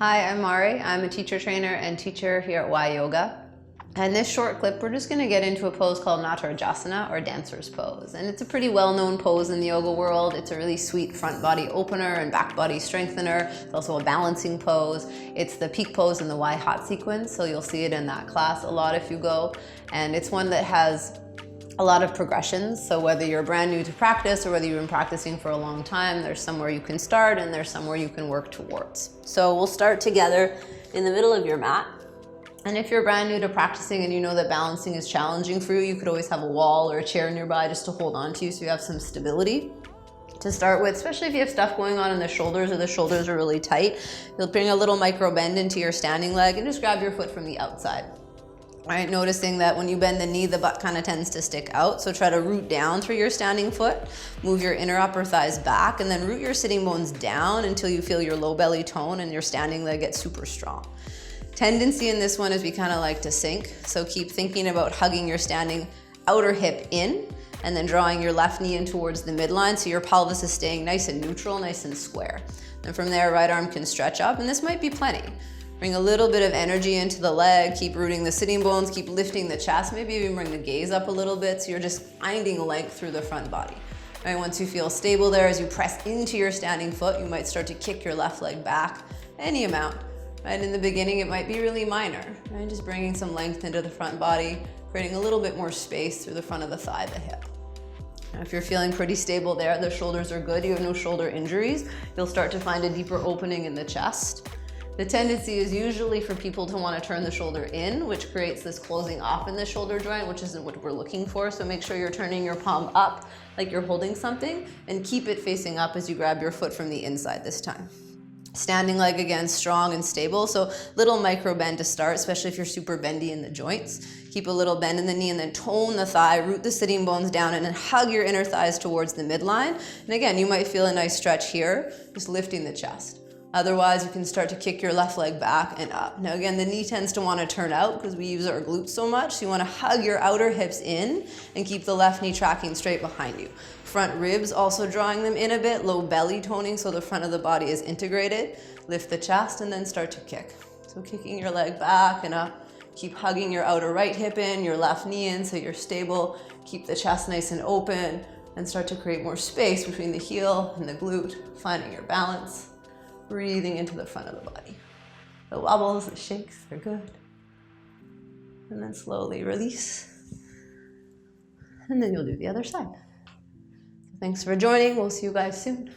Hi, I'm Mari. I'm a teacher trainer and teacher here at YYOGA. And this short clip, we're just going to get into a pose called Natarajasana, or dancer's pose. And it's a pretty well-known pose in the yoga world. It's a really sweet front body opener and back body strengthener. It's also a balancing pose. It's the peak pose in the Y hot sequence, so you'll see it in that class a lot if you go. And it's one that has a lot of progressions, so whether you're brand new to practice or whether you've been practicing for a long time, there's somewhere you can start and there's somewhere you can work towards. So we'll start together in the middle of your mat. And if you're brand new to practicing and you know that balancing is challenging for you, you could always have a wall or a chair nearby just to hold on to you so you have some stability to start with, especially if you have stuff going on in the shoulders or the shoulders are really tight. You'll bring a little micro bend into your standing leg and just grab your foot from the outside. Right, noticing that when you bend the knee, the butt kind of tends to stick out. So try to root down through your standing foot, move your inner upper thighs back, and then root your sitting bones down until you feel your low belly tone and your standing leg get super strong. Tendency in this one is we kind of like to sink. So keep thinking about hugging your standing outer hip in and then drawing your left knee in towards the midline so your pelvis is staying nice and neutral, nice and square. And from there, right arm can stretch up, and this might be plenty. Bring a little bit of energy into the leg, keep rooting the sitting bones, keep lifting the chest, maybe even bring the gaze up a little bit so you're just finding length through the front body. Right, once you feel stable there, as you press into your standing foot, you might start to kick your left leg back any amount. Right, in the beginning, it might be really minor, right? Just bringing some length into the front body, creating a little bit more space through the front of the thigh, the hip. Now, if you're feeling pretty stable there, the shoulders are good, you have no shoulder injuries, you'll start to find a deeper opening in the chest. The tendency is usually for people to want to turn the shoulder in, which creates this closing off in the shoulder joint, which isn't what we're looking for. So make sure you're turning your palm up like you're holding something and keep it facing up as you grab your foot from the inside this time. Standing leg again, strong and stable. So little micro bend to start, especially if you're super bendy in the joints. Keep a little bend in the knee and then tone the thigh, root the sitting bones down and then hug your inner thighs towards the midline. And again, you might feel a nice stretch here, just lifting the chest. Otherwise, you can start to kick your left leg back and up. Now again, the knee tends to want to turn out because we use our glutes so much. So you want to hug your outer hips in and keep the left knee tracking straight behind you. Front ribs also drawing them in a bit, low belly toning so the front of the body is integrated. Lift the chest and then start to kick. So kicking your leg back and up. Keep hugging your outer right hip in, your left knee in so you're stable. Keep the chest nice and open and start to create more space between the heel and the glute, finding your balance. Breathing into the front of the body. The wobbles, the shakes, they're good. And then slowly release. And then you'll do the other side. Thanks for joining. We'll see you guys soon.